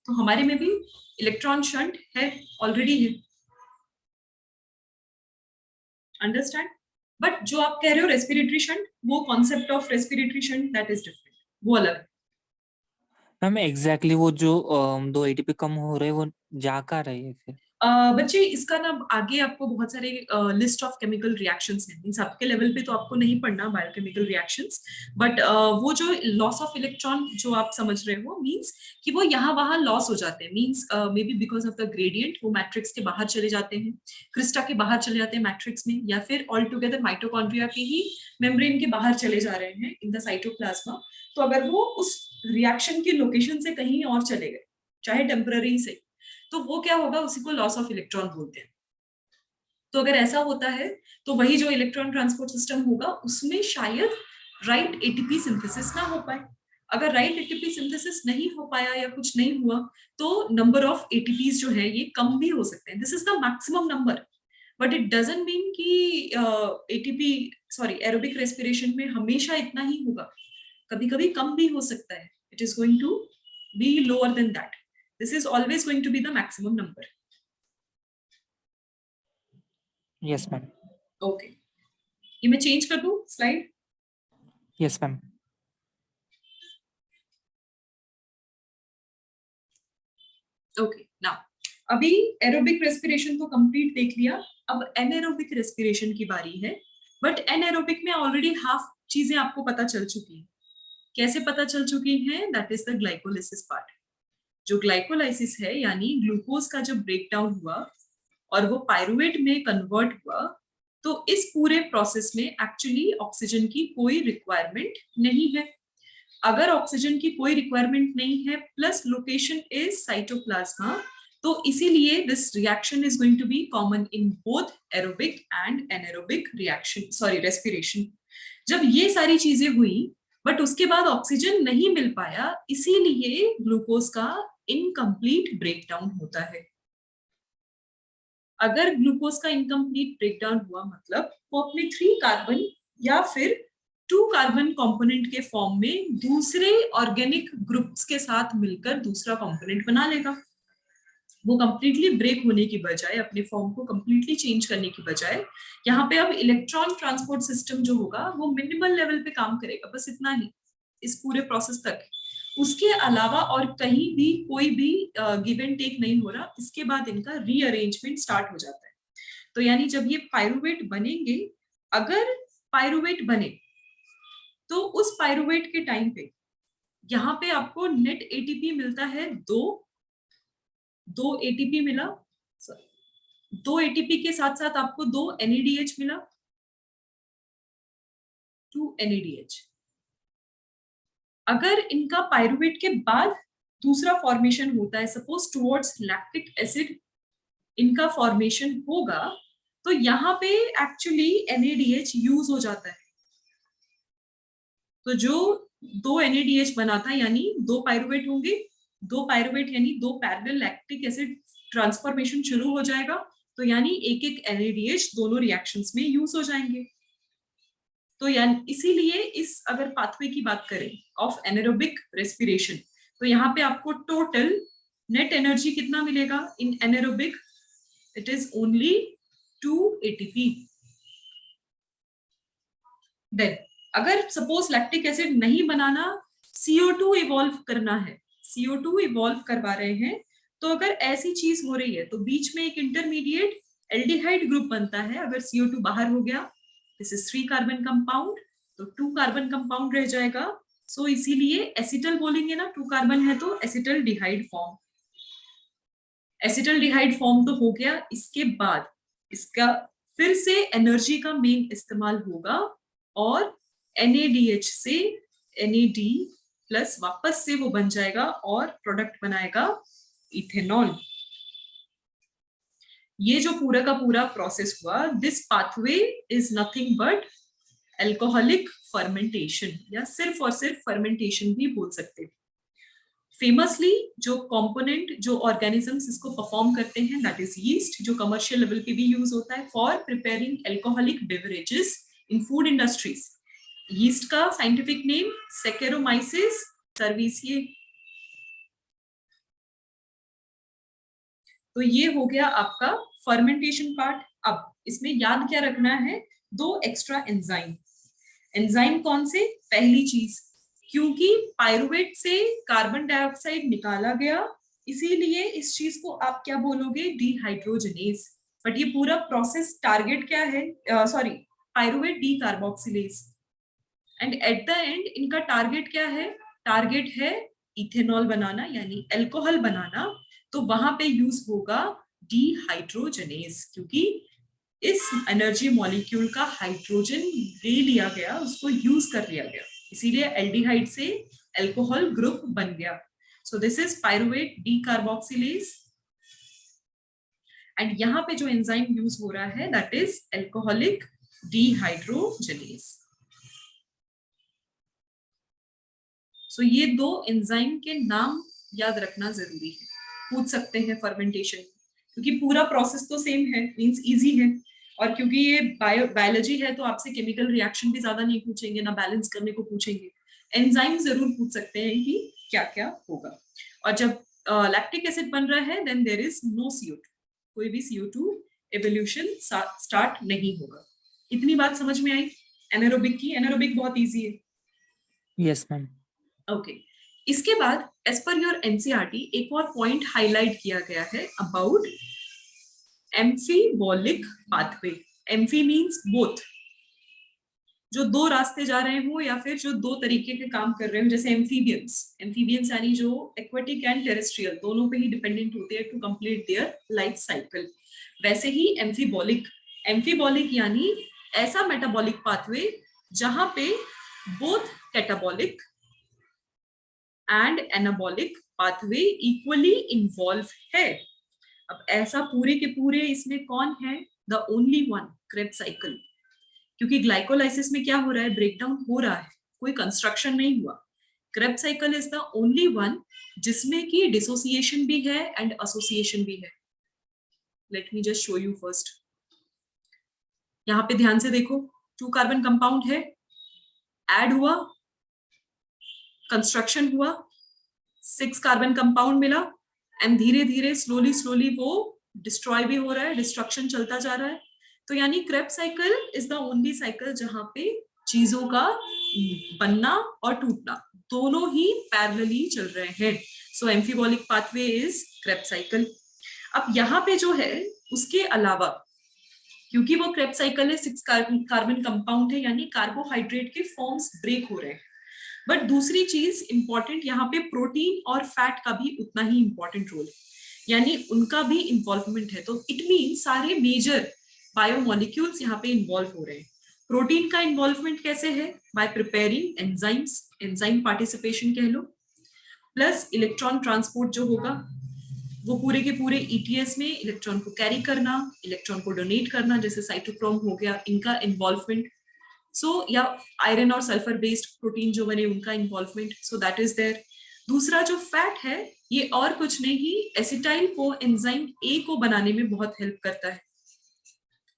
S1: तो हमारे में भी इलेक्ट्रॉन शंट है, ऑलरेडी है. अंडरस्टैंड? बट जो आप कह रहे हो रेस्पिरेटरी शंट, वो concept of respiratory shunt that is different, वो अलग है.
S3: मैम एग्जैक्टली वो जो 2 ATP कम हो रहे हैं वो जा का रहे हैं फिर?
S1: बच्चे इसका ना आगे आपको बहुत सारे लिस्ट ऑफ केमिकल रिएक्शंस हैं. मींस आपके लेवल पे तो आपको नहीं पढ़ना बायोकेमिकल रिएक्शंस, बट वो जो लॉस ऑफ इलेक्ट्रॉन जो आप समझ रहे हो मींस कि वो यहाँ वहां लॉस हो जाते हैं. Means may be because of the gradient वो मैट्रिक्स के बाहर चले जाते हैं, क्रिस्टा के बाहर चले जाते हैं मैट्रिक्स में, या फिर ऑल टुगेदर माइटोकॉन्ड्रिया के ही मेम्ब्रेन के बाहर चले जा रहे हैं इन द साइटोप्लाज्मा. तो अगर वो उस रिएक्शन की लोकेशन से कहीं और चले गए, चाहे टेम्पररी से, तो वो क्या होगा, उसी को लॉस ऑफ इलेक्ट्रॉन बोलते हैं. तो अगर ऐसा होता है तो वही जो इलेक्ट्रॉन ट्रांसपोर्ट सिस्टम होगा उसमें शायद राइट एटीपी सिंथेसिस ना हो पाए. अगर राइट एटीपी सिंथेसिस नहीं हो पाया या कुछ नहीं हुआ तो नंबर ऑफ एटीपीज जो है ये कम भी हो सकते हैं. This is the maximum number, but it doesn't mean कि एटीपी सॉरी एरोबिक रेस्पिरेशन में हमेशा इतना ही होगा. कभी कभी कम भी हो सकता है. It is going to be lower than that. This is always going to be the maximum number.
S3: Yes ma'am.
S1: Okay. ये मैं change कर दूं slide?
S3: Yes ma'am.
S1: Okay. Now, अभी aerobic respiration तो complete देख लिया. अब anaerobic respiration की बारी है. But anaerobic में already half चीजें आपको पता चल चुकी हैं. कैसे पता चल चुकी हैं? That is the glycolysis part. जो ग्लाइकोलाइसिस है यानी ग्लूकोज का जब ब्रेकडाउन हुआ और वो पायरुवेट में कन्वर्ट हुआ, तो इस पूरे प्रोसेस में एक्चुअली ऑक्सीजन की कोई रिक्वायरमेंट नहीं है. अगर ऑक्सीजन की कोई रिक्वायरमेंट नहीं है प्लस लोकेशन इज साइटोप्लाज्मा, तो इसीलिए this reaction is going to be common in both aerobic and anaerobic reaction sorry respiration. जब ये सारी चीजें हुई बट उसके बाद ऑक्सीजन नहीं मिल पाया, इसीलिए ग्लूकोज का इनकम्प्लीट ब्रेकडाउन होता है. अगर ग्लूकोज का इनकम्प्लीट ब्रेकडाउन हुआ मतलब वो अपने 3 कार्बन या फिर 2 कार्बन कंपोनेंट के फॉर्म में दूसरे ऑर्गेनिक ग्रुप्स के साथ मिलकर दूसरा कंपोनेंट बना लेगा. वो कंप्लीटली ब्रेक होने की बजाय, अपने फॉर्म को कंप्लीटली चेंज करने की बजाय, यहाँ पे अब इलेक्ट्रॉन ट्रांसपोर्ट सिस्टम जो होगा वो मिनिमल लेवल पे काम करेगा, बस इतना ही इस पूरे प्रोसेस तक. उसके अलावा और कहीं भी कोई भी गिव एंड टेक नहीं हो रहा. इसके बाद इनका रीअरेंजमेंट स्टार्ट हो जाता है. तो यानी जब ये पायरुवेट बनेंगे, अगर पायरुवेट बने तो उस पायरुवेट के टाइम पे यहाँ पे आपको नेट एटीपी मिलता है 2 एटीपी मिला. 2 एटीपी के साथ साथ आपको 2 NADH मिला. Two NADH। अगर इनका पायरुवेट के बाद दूसरा फॉर्मेशन होता है, सपोज टुवर्ड्स लैक्टिक एसिड इनका फॉर्मेशन होगा, तो यहाँ पे एक्चुअली NADH यूज हो जाता है। तो जो 2 NADH बना था, यानी 2 पायरुवेट होंगे, 2 पायरुवेट यानी 2 पैरेलल लैक्टिक एसिड ट्रांसफॉर्मेशन शुरू हो जाएगा, तो यानी एक एक NADH दोनों रिएक्शंस में यूज हो जाएंगे। तो यानी इसीलिए इस अगर पाथवे की बात करें ऑफ एनारोबिक रेस्पिरेशन, तो यहाँ पे आपको टोटल नेट एनर्जी कितना मिलेगा in anaerobic? It is only 2 ATP। Then अगर सपोज लैक्टिक एसिड नहीं बनाना, CO2 इवॉल्व करना है, CO2 इवॉल्व करवा रहे हैं, तो अगर ऐसी चीज हो रही है तो बीच में एक इंटरमीडिएट एल्डिहाइड ग्रुप बनता है। अगर CO2 बाहर हो गया, दिस इज 3 कार्बन कंपाउंड, तो 2 कार्बन कंपाउंड रह जाएगा। सो इसीलिए एसिटल बोलेंगे ना, 2 कार्बन है तो एसिटल्डिहाइड फॉर्म। एसिटल्डिहाइड फॉर्म तो हो गया। इसके बाद इसका फिर से एनर्जी का मेन इस्तेमाल होगा और NADH से NAD प्लस वापस से वो बन जाएगा और प्रोडक्ट बनाएगा इथेनॉल। ये जो पूरा का पूरा प्रोसेस हुआ, this pathway is nothing but alcoholic fermentation, या सिर्फ और सिर्फ फर्मेंटेशन भी बोल सकते हैं। फेमसली जो कंपोनेंट, जो ऑर्गेनिजम्स इसको परफॉर्म करते हैं, दैट इज यीस्ट, जो कमर्शियल लेवल पे भी यूज होता है for preparing alcoholic beverages in food industries. Yeast का साइंटिफिक नेम Saccharomyces cerevisiae। तो ये हो गया आपका फर्मेंटेशन पार्ट। अब इसमें याद क्या रखना है? 2 एक्स्ट्रा एंजाइम। एंजाइम कौन से? पहली चीज, क्योंकि पायरुवेट से कार्बन डाइऑक्साइड निकाला गया, इसीलिए इस चीज को आप क्या बोलोगे? डिहाइड्रोजनेज। बट ये पूरा प्रोसेस टारगेट क्या है? Sorry, pyruvate decarboxylase. And eight the and इनका टारगेट क्या है? टारगेट है इथेनॉल बनाना, यानी अल्कोहल बनाना। तो वहां पे यूज होगा डिहाइड्रोजनेज, क्योंकि इस एनर्जी मॉलिक्यूल का हाइड्रोजन ले लिया गया, उसको यूज कर लिया गया, इसीलिए एल्डिहाइड से अल्कोहल ग्रुप बन गया। सो this is pyruvate decarboxylase. And यहाँ पे जो एंजाइम यूज हो रहा है, दैट इज अल्कोहलिक डिहाइड्रोजनेज। सो ये 2 एंजाइम के नाम याद रखना जरूरी है, पूछ सकते हैं फर्मेंटेशन, क्योंकि पूरा प्रोसेस तो सेम है, मींस इजी है। और क्योंकि ये बायोलॉजी है तो आपसे केमिकल रिएक्शन भी ज्यादा नहीं पूछेंगे, ना बैलेंस करने को पूछेंगे। एंजाइम जरूर पूछ सकते हैं कि क्या क्या होगा। और जब लैक्टिक एसिड बन रहा है, then there is no CO2, कोई भी CO2 एवोल्यूशन स्टार्ट नहीं होगा। इतनी बात समझ में आई एनारोबिक की? एनारोबिक बहुत इजी है।
S3: Yes ma'am.
S1: ओके, इसके बाद एज पर योर NCERT एक और पॉइंट हाईलाइट किया गया है about amphibolic pathway. Amphi means both, जो 2 रास्ते जा रहे हो या फिर जो 2 तरीके के काम कर रहे हो, जैसे एम्फीबियंस यानी जो एक्वेटिक एंड टेरेस्ट्रियल दोनों पे ही डिपेंडेंट होते हैं to complete their life cycle. वैसे ही एम्फीबॉलिक यानी ऐसा मेटाबॉलिक पाथवे जहां पे both catabolic and anabolic pathway equally involve है। अब ऐसा पूरे के पूरे इसमें कौन है? The only one, Krebs cycle. क्योंकि ग्लाइकोलाइसिस में क्या हो रहा है? ब्रेकडाउन हो रहा है, कोई कंस्ट्रक्शन नहीं हुआ। Krebs cycle is the only one जिसमें कि डिसोसिएशन भी है एंड एसोसिएशन भी है। Let me just show you first. यहाँ पे ध्यान से देखो, 2 कार्बन कंपाउंड है, ऐड हुआ, कंस्ट्रक्शन हुआ, 6 कार्बन कंपाउंड मिला, एंड धीरे धीरे स्लोली वो डिस्ट्रॉय भी हो रहा है, डिस्ट्रक्शन चलता जा रहा है। तो यानी Krebs cycle is the only cycle जहां पे चीजों का बनना और टूटना दोनों ही पैरेलली चल रहे हैं। So amphibolic pathway is Krebs cycle. अब यहाँ पे जो है उसके अलावा, क्योंकि वो क्रेब्स साइकिल है, 6 कार्बन कंपाउंड है, यानी कार्बोहाइड्रेट के फॉर्म्स ब्रेक हो रहे हैं। बट दूसरी चीज इंपॉर्टेंट, यहाँ पे प्रोटीन और फैट का भी उतना ही इंपॉर्टेंट रोल है, यानी उनका भी इन्वॉल्वमेंट है। तो इट मीन सारे मेजर बायोमोलिक्यूल्स यहाँ पे इन्वॉल्व हो रहे हैं। प्रोटीन का इन्वॉल्वमेंट कैसे है? Bye preparing enzymes, enzyme participation कह लो, प्लस इलेक्ट्रॉन ट्रांसपोर्ट जो होगा वो पूरे के पूरे ईटीएस में इलेक्ट्रॉन को कैरी करना, इलेक्ट्रॉन को डोनेट करना, जैसे साइटोक्रोम हो गया, इनका इन्वॉल्वमेंट। सो या आयरन और सल्फर बेस्ड प्रोटीन जो बने उनका involvement, so that is there. दूसरा जो फैट है ये और कुछ नहीं, एसिटाइल को एंजाइम ए को बनाने में बहुत हेल्प करता है।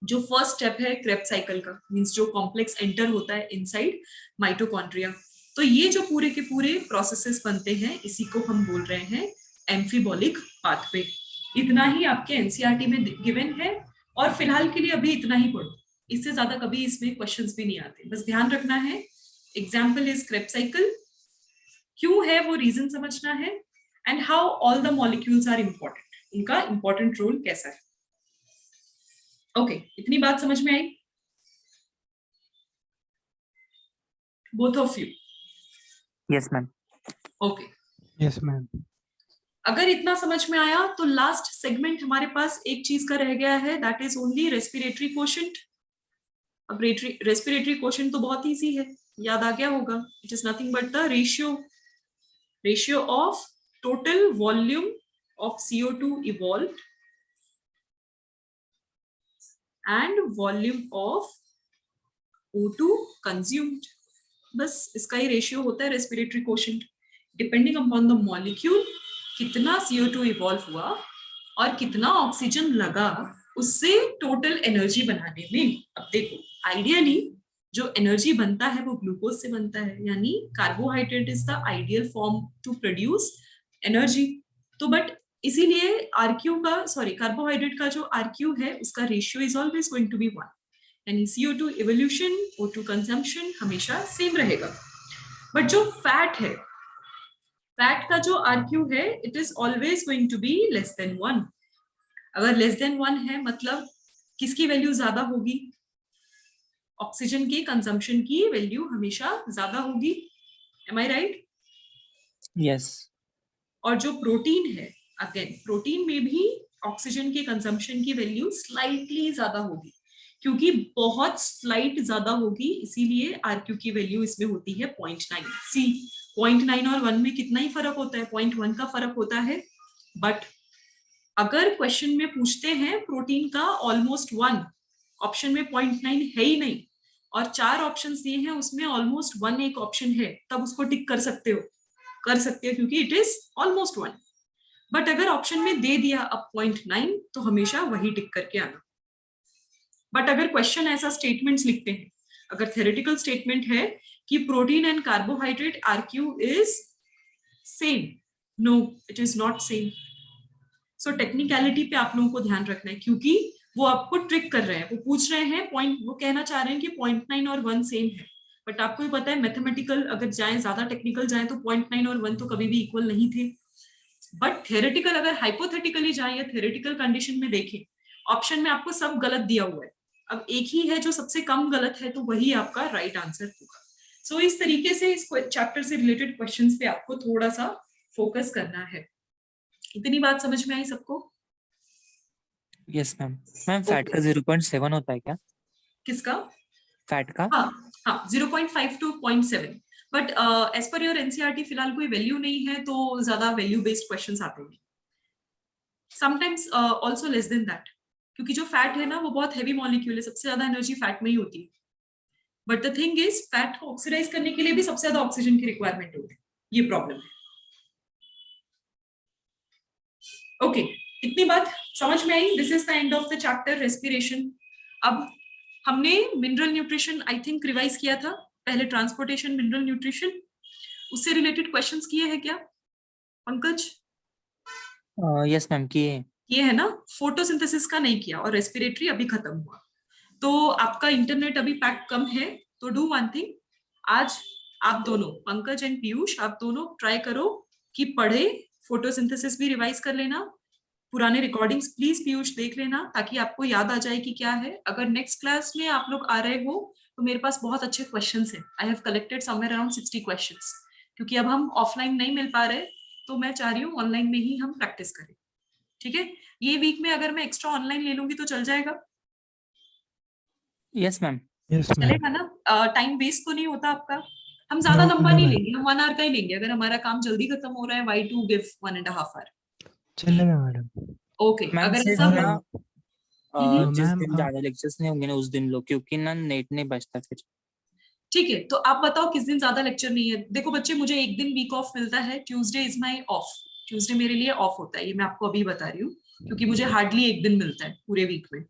S1: जो फर्स्ट स्टेप है क्रेब्स साइकिल का, मींस जो कॉम्प्लेक्स एंटर होता है इनसाइड माइटोकॉन्ड्रिया। तो ये जो पूरे के पूरे प्रोसेसेस बनते हैं इसी को हम बोल रहे हैं एम्फीबॉलिक पाथवे। इतना ही आपके एनसीईआरटी में गिवन है और फिलहाल के लिए अभी इतना ही पढ़ो, इससे ज्यादा कभी इसमें क्वेश्चंस भी नहीं आते। बस ध्यान रखना है एग्जाम्पल इज क्रेब्स साइकिल, क्यों है वो रीजन समझना है, and how all the molecules are important, इनका इंपॉर्टेंट रोल कैसा है। ओके, इतनी बात समझ में आई? Both of you?
S3: Yes ma'am.
S1: Okay,
S2: Yes, ma'am.
S1: अगर इतना समझ में आया तो लास्ट सेगमेंट हमारे पास एक चीज का रह गया है, that is only respiratory quotient. अब रेस्पिरेटरी कोशेंट तो बहुत इजी है, याद आ गया होगा, it is nothing but the ratio of total volume of CO2 evolved and volume of O2 consumed. बस इसका ही रेशियो होता है respiratory quotient. Depending upon the molecule कितना CO2 इवॉल्व हुआ और कितना ऑक्सीजन लगा, उससे टोटल एनर्जी बनाने में। अब देखो, आइडियली जो एनर्जी बनता है वो ग्लूकोज से बनता है, यानी carbohydrate is the ideal form to produce energy. तो बट इसीलिए कार्बोहाइड्रेट का जो आरक्यू है उसका ratio is always going to be 1, यानी CO2 इवोल्यूशन, O2 कंजम्पशन हमेशा सेम रहेगा। बट जो फैट है, फैट का जो आरक्यू है it is always going to be less than 1। अगर लेस देन 1 है मतलब किसकी वैल्यू ज्यादा होगी? ऑक्सीजन के कंजम्पशन की वैल्यू हमेशा ज्यादा होगी। एम आई राइट?
S3: यस।
S1: और जो प्रोटीन है, अगेन प्रोटीन में भी ऑक्सीजन के कंजम्पशन की वैल्यू स्लाइटली ज्यादा होगी, क्योंकि बहुत स्लाइट ज्यादा होगी, इसीलिए आरक्यू की वैल्यू इसमें होती है 0.9। सी 0.9 और 1 में कितना ही फर्क होता है, 0.1 का फर्क होता है। बट अगर क्वेश्चन में पूछते हैं प्रोटीन का ऑलमोस्ट 1, ऑप्शन में 0.9 है ही नहीं और 4 ऑप्शंस दिए हैं उसमें ऑलमोस्ट 1 एक ऑप्शन है, तब उसको टिक कर सकते हो क्योंकि इट इज ऑलमोस्ट 1। बट अगर ऑप्शन में दे दिया अब 0.9 तो हमेशा वही टिक करके आना। बट अगर क्वेश्चन ऐसा स्टेटमेंट्स लिखते हैं, अगर थ्योरेटिकल स्टेटमेंट है कि protein and carbohydrate RQ is same, no it is not same. So technicality पे आप लोगों को ध्यान रखना है, क्योंकि वो आपको ट्रिक कर रहे हैं, वो पूछ रहे हैं वो कहना चाह रहे हैं कि 0.9 और 1 सेम है। बट आपको भी पता है मैथमेटिकल अगर जाएं, ज्यादा टेक्निकल जाएं तो 0.9 और 1 तो कभी भी इक्वल नहीं थे। बट थ्योरेटिकल अगर हाइपोथेटिकली जाए या थ्योरेटिकल कंडीशन में देखें, ऑप्शन में आपको सब गलत दिया हुआ है, अब एक ही है जो सबसे कम गलत है, तो वही आपका राइट आंसर होगा। सो इस तरीके से इस चैप्टर से रिलेटेड क्वेश्चंस पे आपको थोड़ा सा फोकस करना है। इतनी बात समझ में आई सबको?
S3: Yes ma'am. मैम फैट का 0.7 होता है क्या?
S1: किसका?
S3: फैट का?
S1: हाँ 0.5 to 0.7। But as per your NCERT फिलहाल कोई वैल्यू नहीं है, तो ज्यादा वैल्यू बेस्ड क्वेश्चंस आते हैं। Sometimes also less than that, क्योंकि जो फैट है ना वो बहुत हैवी मॉलिक्यूल है, सबसे ज्यादा एनर्जी फैट में ही होती है। But the thing is fat को ऑक्सीडाइज करने के लिए भी सबसे ज्यादा ऑक्सीजन की रिक्वायरमेंट होती है, ये प्रॉब्लम है। ओके, इतनी बात समझ में आई? This is the end of the chapter respiration. अब हमने mineral nutrition I think revise किया था पहले, ट्रांसपोर्टेशन मिनरल न्यूट्रिशन, उससे रिलेटेड क्वेश्चंस किए हैं क्या पंकज?
S3: यस मैम किए।
S1: ये है ना, फोटोसिंथेसिस का नहीं किया और रेस्पिरेटरी अभी खत्म हुआ। तो आपका इंटरनेट अभी पैक कम है, तो डू वन थिंग, आज आप दोनों पंकज एंड पीयूष आप दोनों ट्राई करो कि पढ़े, फोटोसिंथेसिस भी रिवाइज कर लेना, पुराने रिकॉर्डिंग्स प्लीज पीयूष देख लेना ताकि आपको याद आ जाए कि क्या है। अगर नेक्स्ट क्लास में आप लोग आ रहे हो तो मेरे पास बहुत अच्छे क्वेश्चंस हैं, I have collected somewhere around 60 questions, क्योंकि अब हम ऑफलाइन नहीं मिल पा रहे तो मैं चाह रही हूँ ऑनलाइन में ही हम प्रैक्टिस करें। ठीक है, ये वीक में अगर मैं एक्स्ट्रा ऑनलाइन ले लूंगी तो चल जाएगा?
S3: Yes ma'am.
S2: Yes, ma'am.
S1: चलेगा ना? टाइम वेस्ट तो नहीं होता आपका? हम ज्यादा
S2: No,
S1: लंबा
S2: no,
S1: नहीं
S2: ma'am.
S1: लेंगे, हम 1 आवर का ही लेंगे। अगर हमारा काम जल्दी खत्म हो रहा है, why to give 1.5 hour?
S2: चलेगा मैडम.
S1: ओके,
S3: मैम
S1: अगर
S3: सिर्फ
S1: ऐसा
S2: और
S3: ना
S1: हो हम्म,
S3: जिस
S2: मैम
S3: दिन ज्यादा लेक्चर्स नहीं होंगे ना उस दिन लो, क्योंकि ना नेट नहीं बचता फिर।
S1: ठीक है, तो आप बताओ किस दिन ज्यादा लेक्चर नहीं है। देखो बच्चे, मुझे एक दिन वीक ऑफ मिलता है, Tuesday is my of. Tuesday मेरे लिए ऑफ होता है, ये मैं आपको अभी बता रही हूँ, क्योंकि मुझे हार्डली एक दिन मिलता है पूरे वीक में।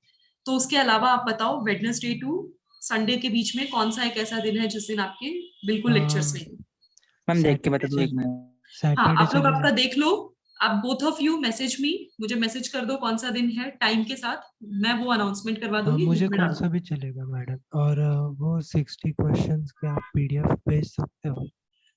S1: तो उसके अलावा आप बताओ वेडनेसडे टू संडे के बीच में कौन सा एक ऐसा दिन है जिस दिन आपके बिल्कुल लेक्चर्स नहीं है।
S3: मैम देख के
S2: सैटरडे
S3: बता दो एक मिनट।
S1: हाँ,
S2: सैटरडे
S1: आप लोग आपका
S2: चलेगा.
S1: देख लो। आप both of you message me, मुझे मैसेज कर दो कौन सा दिन है टाइम के साथ, मैं वो अनाउंसमेंट करवा दूंगी, ग्रुप
S2: मुझे
S1: में
S2: कौन
S1: डाल
S2: सा
S1: दूंगी।
S2: भी चलेगा मैडम. और वो 60 क्वेश्चंस के आप पीडीएफ भेज सकते हो.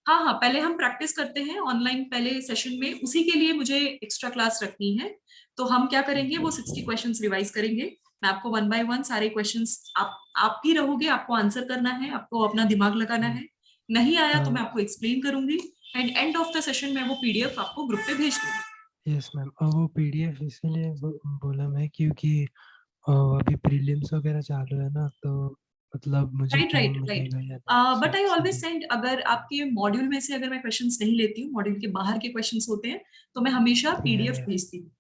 S1: हाँ हाँ, पहले हम प्रैक्टिस करते हैं ऑनलाइन पहले सेशन में, उसी के लिए मुझे एक्स्ट्रा क्लास रखनी है। तो हम क्या करेंगे, वो 60 क्वेश्चंस रिवाइज करेंगे। मैं आपको 1 बाय 1 सारे क्वेश्चंस, आप ही रहोगे, आपको आंसर करना है, आपको अपना दिमाग लगाना है। नहीं आया तो मैं आपको एक्सप्लेन करूंगी, and and of the session में वो पीडीएफ आपको ग्रुप पे भेज दूंगी।
S2: Yes ma'am. और वो पीडीएफ इसीलिए बोला मैं क्योंकि अभी प्रीलिम्स वगैरह चालू है ना, तो मतलब मुझे
S1: राइट
S2: टाइम
S1: राइट राइट।
S2: मिलेगा या नहीं
S1: बट आई ऑलवेज
S2: इसलिए.
S1: सेंड, अगर आपके मॉड्यूल में से अगर मैं क्वेश्चंस नहीं लेती हूँ, मॉड्यूल के बाहर के क्वेश्चंस होते हैं, तो मैं हमेशा
S2: या
S1: पीडीएफ भेजती हूँ।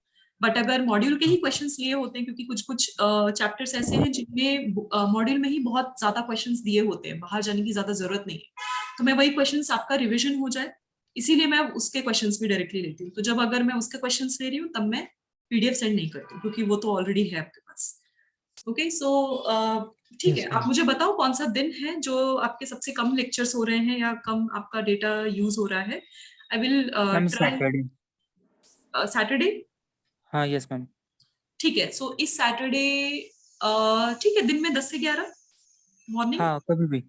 S1: बट अगर मॉड्यूल के ही क्वेश्चंस लिए होते हैं, क्योंकि कुछ कुछ चैप्टर्स ऐसे हैं जिनमें मॉड्यूल में ही बहुत ज्यादा क्वेश्चंस दिए होते हैं, बाहर जाने की ज्यादा जरूरत नहीं है, तो मैं वही क्वेश्चंस आपका रिविजन हो जाए, इसीलिए मैं उसके क्वेश्चंस भी डायरेक्टली लेती हूँ। तो जब अगर मैं उसके क्वेश्चंस ले रही हूँ, तब मैं पीडीएफ सेंड नहीं करती हूँ, क्योंकि वो तो ऑलरेडी है आपके पास। ओके, सो ठीक है,
S2: यस
S1: आप
S2: मैम.
S1: मुझे बताओ कौन सा दिन है जो आपके सबसे कम लेक्चर्स हो रहे हैं या कम आपका डेटा यूज हो रहा है। I will
S3: ma'am
S1: try
S3: Saturday.
S1: Saturday.
S3: हाँ यस मैम।
S1: ठीक है, सो इस सैटरडे ठीक है, दिन में 10 से 11 मॉर्निंग।
S3: हाँ कभी भी।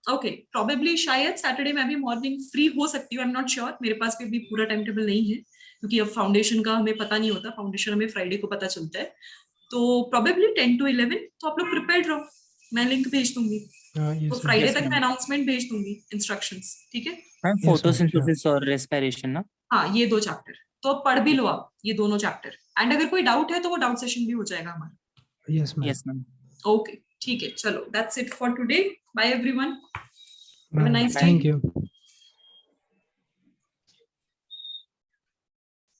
S1: ओके, प्रोबेबली शायद सैटरडे में भी मॉर्निंग फ्री हो सकती हूँ, आई एम नॉट श्योर, मेरे पास भी अभी पूरा टाइम टेबल नहीं है, क्योंकि अब फाउंडेशन का हमें पता नहीं होता, फाउंडेशन हमें फ्राइडे को पता चलता है। तो प्रोबेबली 10 to 11, तो आप लोग प्रिपेयर्ड रहो, मैं लिंक भेज दूंगी। तो
S2: यस मैम.
S1: फ्राइडे
S3: यस
S1: तक मैं
S3: मैम।
S1: अनाउंसमेंट भेज दूंगी, इंस्ट्रक्शंस, ठीक है।
S3: Ma'am
S2: yes ma'am. Sure.
S3: Photosynthesis और रेस्पिरेशन ना।
S1: हाँ, ये 2 चैप्टर तो पढ़ भी
S3: ठीक
S1: लो
S3: है।
S1: आप, ये दोनों चैप्टर, एंड अगर कोई डाउट है तो वो डाउट सेशन भी हो जाएगा हमारा।
S2: Yes ma'am.
S3: Yes ma'am.
S1: Okay, ठीक है, चलो, that's it for today. Bye everyone, have a
S2: ma'am
S1: nice
S3: bye.
S1: Day.
S2: Thank you.